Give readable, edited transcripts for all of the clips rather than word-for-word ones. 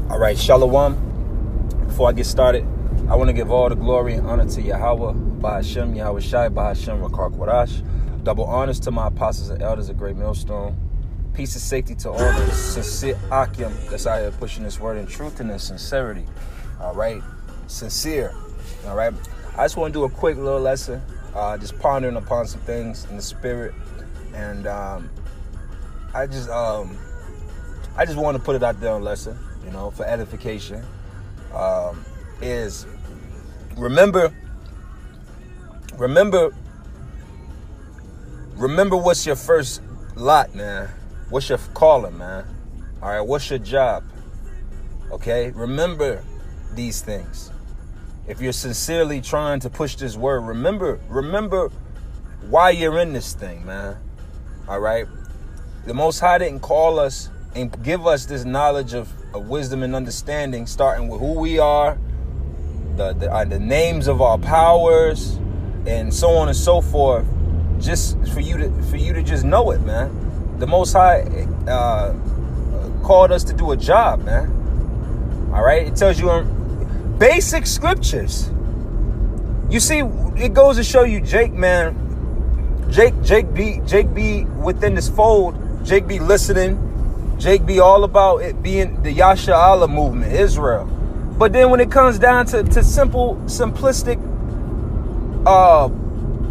All right, Shalom. Before I get started, I want to give all the glory and honor to Yahweh, Bahashem, Yahweh Shai, Bahashem, Rakar Kwadash. Double honors to my apostles and elders, a great millstone. Peace and safety to all the sincere Akim that's out here pushing this word in truth and in sincerity. All right, sincere. All right, I just want to do a quick little lesson, just pondering upon some things in the spirit, and I just want to put it out there on lesson, you know, for edification. Is remember what's your first lot, man. What's your calling, man? All right, what's your job? Okay, remember these things. If you're sincerely trying to push this word, remember why you're in this thing, man. All right, the Most High didn't call us and give us this knowledge of wisdom and understanding, starting with who we are, the names of our powers, and so on and so forth, just for you to just know it, man. The Most High called us to do a job, man. All right, it tells you in basic scriptures. You see, it goes to show you, Jake, man. Jake be within this fold. Jake be listening. Jake be all about it being the Yasha Allah movement, Israel. But then when it comes down to simplistic,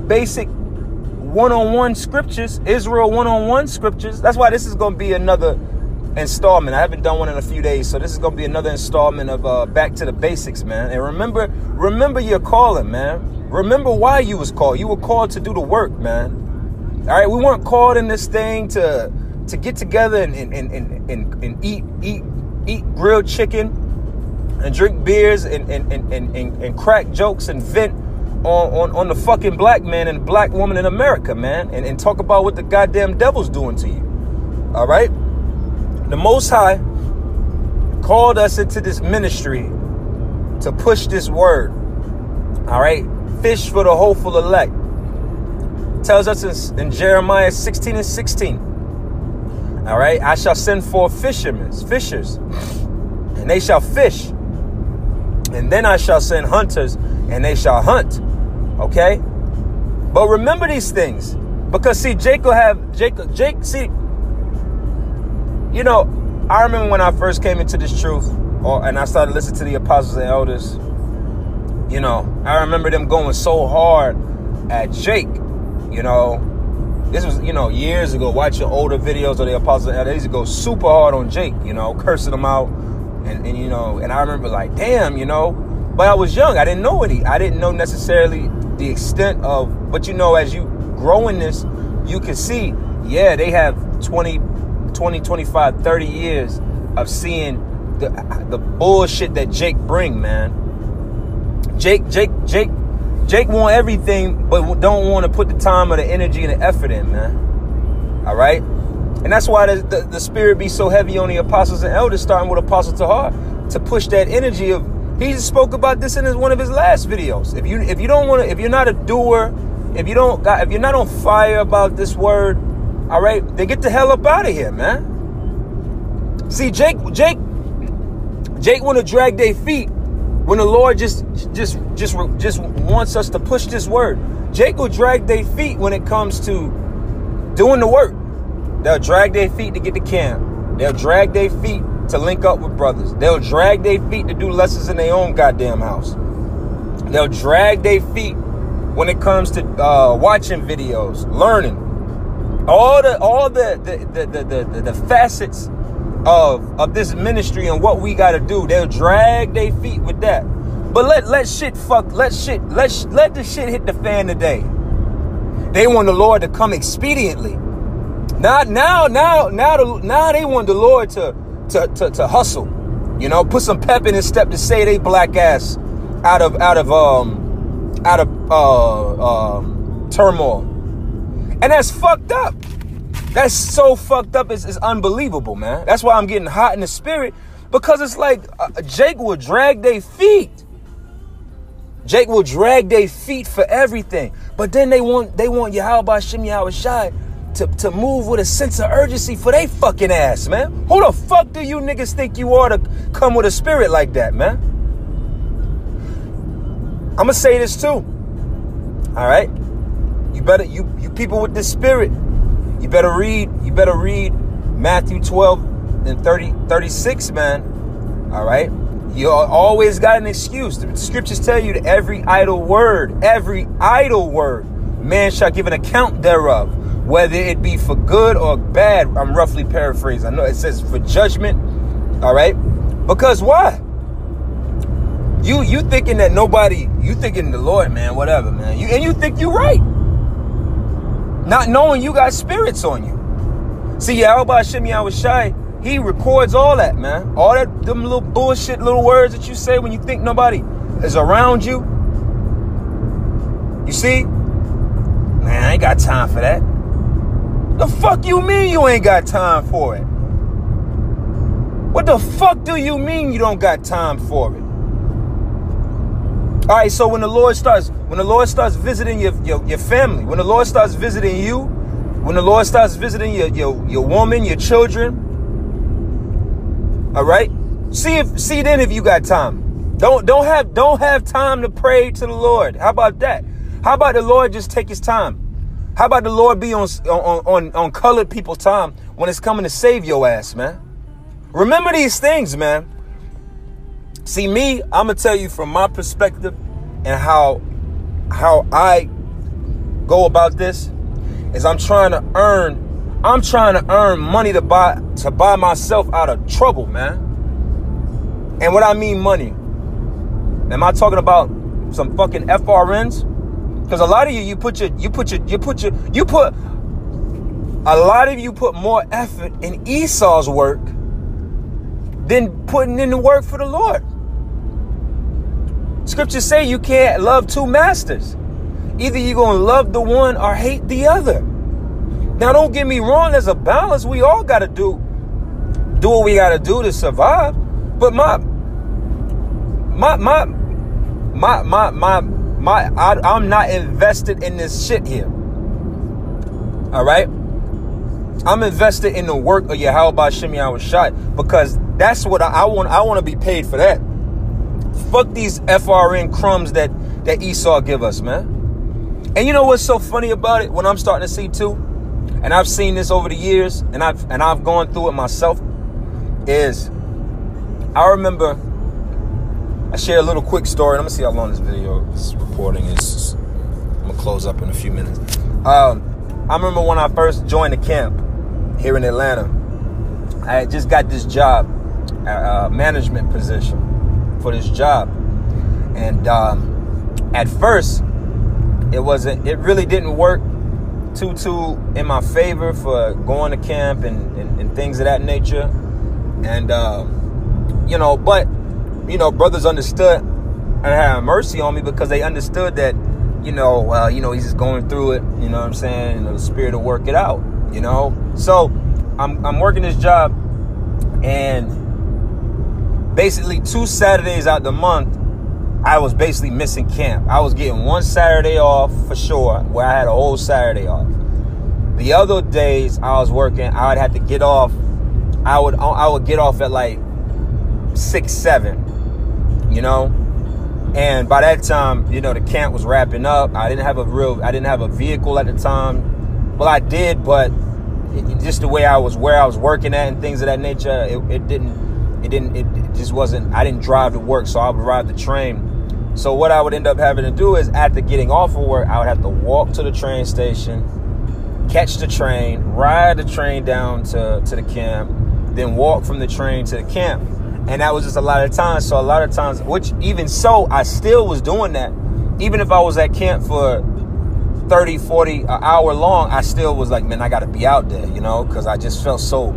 basic one-on-one scriptures, Israel one-on-one scriptures, that's why this is going to be another installment. I haven't done one in a few days, so this is going to be another installment of Back to the Basics, man. And remember your calling, man. Remember why you was called. You were called to do the work, man. All right, we weren't called in this thing to get together and eat grilled chicken and drink beers and crack jokes and vent on the fucking black man and black woman in America, man, and talk about what the goddamn devil's doing to you. All right, the Most High called us into this ministry to push this word. All right, fish for the hopeful elect. Tells us in Jeremiah 16:16. All right, I shall send forth fishers, and they shall fish. And then I shall send hunters, and they shall hunt. Okay? But remember these things. Because, see, Jake, see, you know, I remember when I first came into this truth, and I started listening to the apostles and elders, you know, I remember them going so hard at Jake, you know. This was, you know, years ago, watching older videos of the apostles and elders. They used to go super hard on Jake, you know, cursing him out. And you know, and I remember like, damn, you know, but I was young. I didn't know necessarily the extent of, but you know, as you grow in this, you can see, yeah, they have 20, 25, 30 years of seeing the bullshit that Jake bring, man. Jake want everything, but don't want to put the time or the energy and the effort in, man. All right? And that's why the spirit be so heavy on the apostles and elders, starting with Apostle Tahar, to push that energy of. He just spoke about this in one of his last videos. If you don't want to, if you're not a doer, if you're not on fire about this word, all right, then get the hell up out of here, man. See, Jake want to drag their feet when the Lord just wants us to push this word. Jake will drag their feet when it comes to doing the work. They'll drag their feet to get to camp. They'll drag their feet to link up with brothers. They'll drag their feet to do lessons in their own goddamn house. They'll drag their feet when it comes to watching videos, learning. All the facets of this ministry and what we got to do. They'll drag their feet with that. But let the shit hit the fan today. They want the Lord to come expediently. Now they want the Lord to hustle, you know, put some pep in his step to say they black ass out of turmoil, and that's fucked up. That's so fucked up. It's unbelievable, man. That's why I'm getting hot in the spirit, because it's like Jake will drag their feet. Jake will drag their feet for everything, but then they want Yahweh Shem Yahweh Shai to move with a sense of urgency for they fucking ass, man. Who the fuck do you niggas think you are to come with a spirit like that, man? I'm gonna say this too. All right, you people with this spirit, you better read Matthew 12 and 36, man. All right, you always got an excuse. The scriptures tell you that every idle word, man shall give an account thereof, whether it be for good or bad. I'm roughly paraphrasing. I know it says for judgment. All right, because why? You thinking that nobody, you thinking the Lord, man, whatever, man. You think you right, not knowing you got spirits on you. See, gmsihatemylife2, he records all that, man. All that, them little bullshit little words that you say when you think nobody is around you. You see? Man, I ain't got time for that. The fuck you mean you ain't got time for it? What the fuck do you mean you don't got time for it? All right, so when the Lord starts visiting your family, when the Lord starts visiting you, when the Lord starts visiting your woman, your children, all right, see then if you got time. Don't have time to pray to the Lord. How about that? How about the Lord just take his time? How about the Lord be on colored people's time when it's coming to save your ass, man? Remember these things, man. See, me, I'm gonna tell you from my perspective and how I go about this is I'm trying to earn money to buy myself out of trouble, man. And what I mean money, am I talking about some fucking FRNs? Because a lot of you put more effort in Esau's work than putting in the work for the Lord. Scriptures say you can't love two masters. Either you're going to love the one or hate the other. Now, don't get me wrong. There's a balance. We all got to do what we got to do to survive. But I'm not invested in this shit here. All right. I'm invested in the work of gmsihatemylife2 because that's what I want. I want to be paid for that. Fuck these FRN crumbs that Esau give us, man. And you know what's so funny about it? What I'm starting to see too, and I've seen this over the years, and I've gone through it myself, is I remember I shared a little quick story. I'm gonna see how long this video is recording is. I'm gonna close up in a few minutes. I remember when I first joined the camp here in Atlanta. I had just got this job, management position for this job, and at first it really didn't work too in my favor for going to camp and things of that nature, and brothers understood and had mercy on me because they understood that he's just going through it, you know what I'm saying, the spirit will work it out, so I'm working this job, and basically 2 Saturdays out the month, I was basically missing camp. I was getting 1 Saturday off for sure, where I had a whole Saturday off. The other days I was working, I would have to get off. I would get off at like 6, 7, and by that time, the camp was wrapping up. I didn't have a vehicle at the time. Well, I did, but just the way where I was working at and things of that nature, it just wasn't, I didn't drive to work, so I would ride the train. So what I would end up having to do is after getting off of work, I would have to walk to the train station, catch the train, ride the train down to the camp, then walk from the train to the camp. And that was just a lot of times. So a lot of times, which even so, I still was doing that. Even if I was at camp for 30, 40, an hour long, I still was like, man, I got to be out there, because I just felt so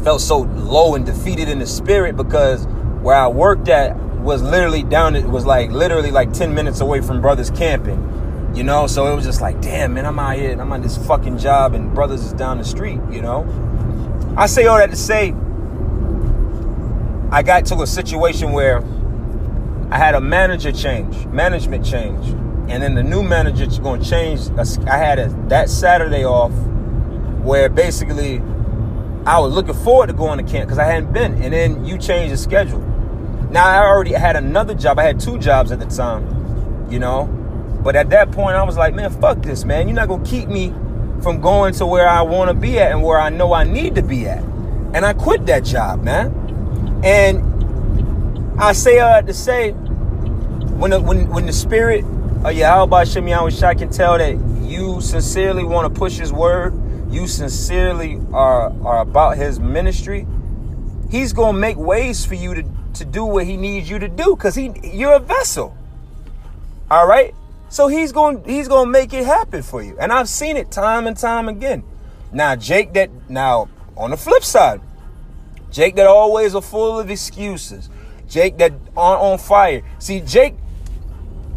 low and defeated in the spirit, because where I worked at was literally literally like 10 minutes away from brothers camping, so it was just like, damn, man, I'm out here, I'm on this fucking job and brothers is down the street, I say all that to say, I got to a situation where I had a management change, and then the new manager's going to change. I had that Saturday off where basically I was looking forward to going to camp because I hadn't been. And then you changed the schedule. Now, I already had another job. I had 2 jobs at the time, you know. But at that point, I was like, man, fuck this, man. You're not going to keep me from going to where I want to be at and where I know I need to be at. And I quit that job, man. And I say to say, when the spirit of Yahweh Shem Yahweh Shai can tell that you sincerely want to push his word, you sincerely are about his ministry, he's going to make ways for you to do what he needs you to do, because you're a vessel. All right? So he's going to make it happen for you. And I've seen it time and time again. Now, on the flip side, Jake that always are full of excuses. Jake that aren't on fire. See, Jake,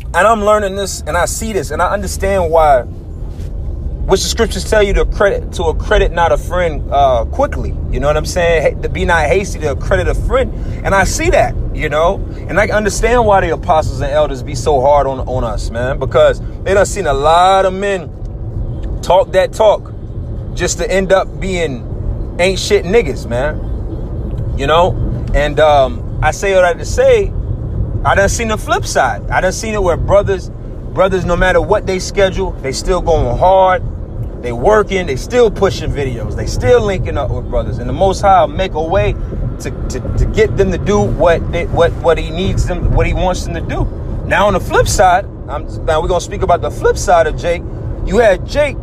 and I'm learning this, and I see this, and I understand why, which the scriptures tell you to accredit not a friend quickly. You know what I'm saying? To be not hasty to accredit a friend. And I see that, you know. And I understand why the apostles and elders be so hard on us, man. Because they done seen a lot of men talk that talk just to end up being ain't shit niggas, man. You know? And I say all that to say, I done seen the flip side. I done seen it where brothers, no matter what they schedule, they still going hard. They working, they still pushing videos, they still linking up with brothers, and the Most High will make a way to get them to do what he needs them, what he wants them to do. Now on the flip side, now we're gonna speak about the flip side of Jake. You had Jake.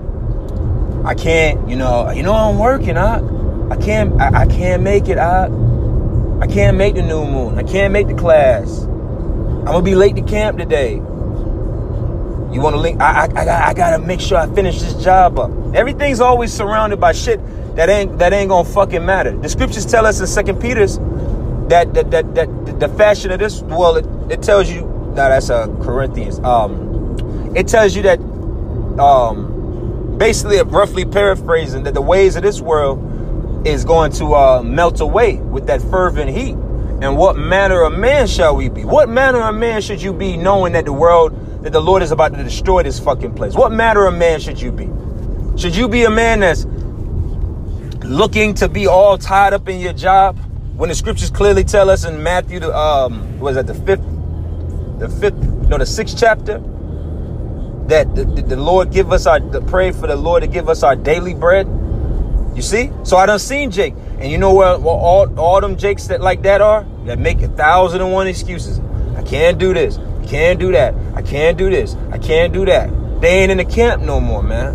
I can't, you know I'm working. I can't make it. I can't make the new moon. I can't make the class. I'm gonna be late to camp today. You want to link? I gotta make sure I finish this job up. Everything's always surrounded by shit that ain't gonna fucking matter. The scriptures tell us in 2 Peter's that the fashion of this, well, it tells you, no, that's Corinthians. It tells you that basically, roughly paraphrasing, that the ways of this world is going to melt away with that fervent heat. And what manner of man shall we be? What manner of man should you be, knowing that that the Lord is about to destroy this fucking place? What manner of man should you be? Should you be a man that's looking to be all tied up in your job, when the scriptures clearly tell us in Matthew, the 6th chapter, that the Lord give us pray for the Lord to give us our daily bread? You see? So I done seen Jake. And you know where all them Jakes that like that are? That make 1,001 excuses. I can't do this. I can't do that. I can't do this. I can't do that. They ain't in the camp no more, man.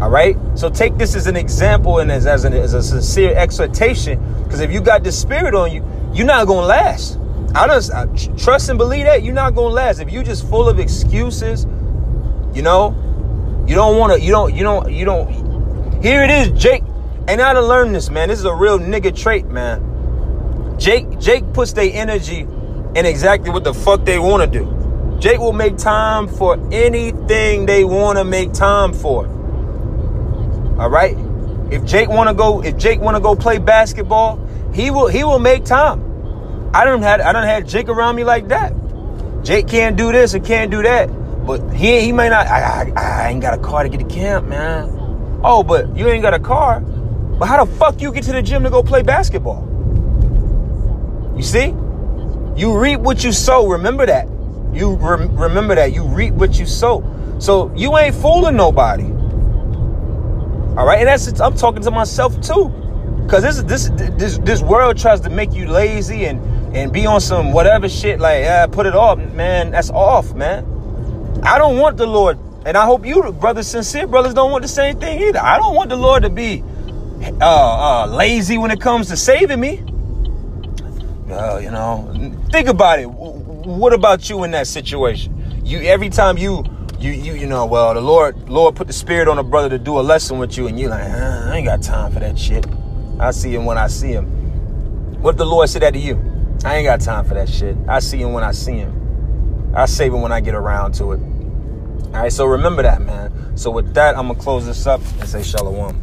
All right? So take this as an example and as a sincere exhortation. Because if you got this spirit on you, you're not going to last. I trust and believe that. You're not going to last. If you just full of excuses, you know, you don't. Here it is, Jake. And I done learned this, man. This is a real nigga trait, man. Jake puts their energy in exactly what the fuck they want to do. Jake will make time for anything they want to make time for. All right? If Jake want to go play basketball, he will make time. I done had Jake around me like that. Jake can't do this and can't do that. But he may not. I ain't got a car to get to camp, man. Oh, but you ain't got a car. But how the fuck you get to the gym to go play basketball? You see? You reap what you sow. Remember that. Remember that. You reap what you sow. So you ain't fooling nobody. All right? And I'm talking to myself too. Because this world tries to make you lazy and be on some whatever shit, like, put it off. Man, that's off, man. I don't want the Lord, and I hope you brothers, sincere brothers, don't want the same thing either. I don't want the Lord to be lazy when it comes to saving me. You know, think about it. What about you in that situation? Every time you know, well, the Lord put the spirit on a brother to do a lesson with you, and you're like, I ain't got time for that shit. I see him when I see him. What if the Lord said that to you? I ain't got time for that shit. I see him when I see him. I save him when I get around to it. All right, so remember that, man. So with that, I'm gonna close this up and say shalom.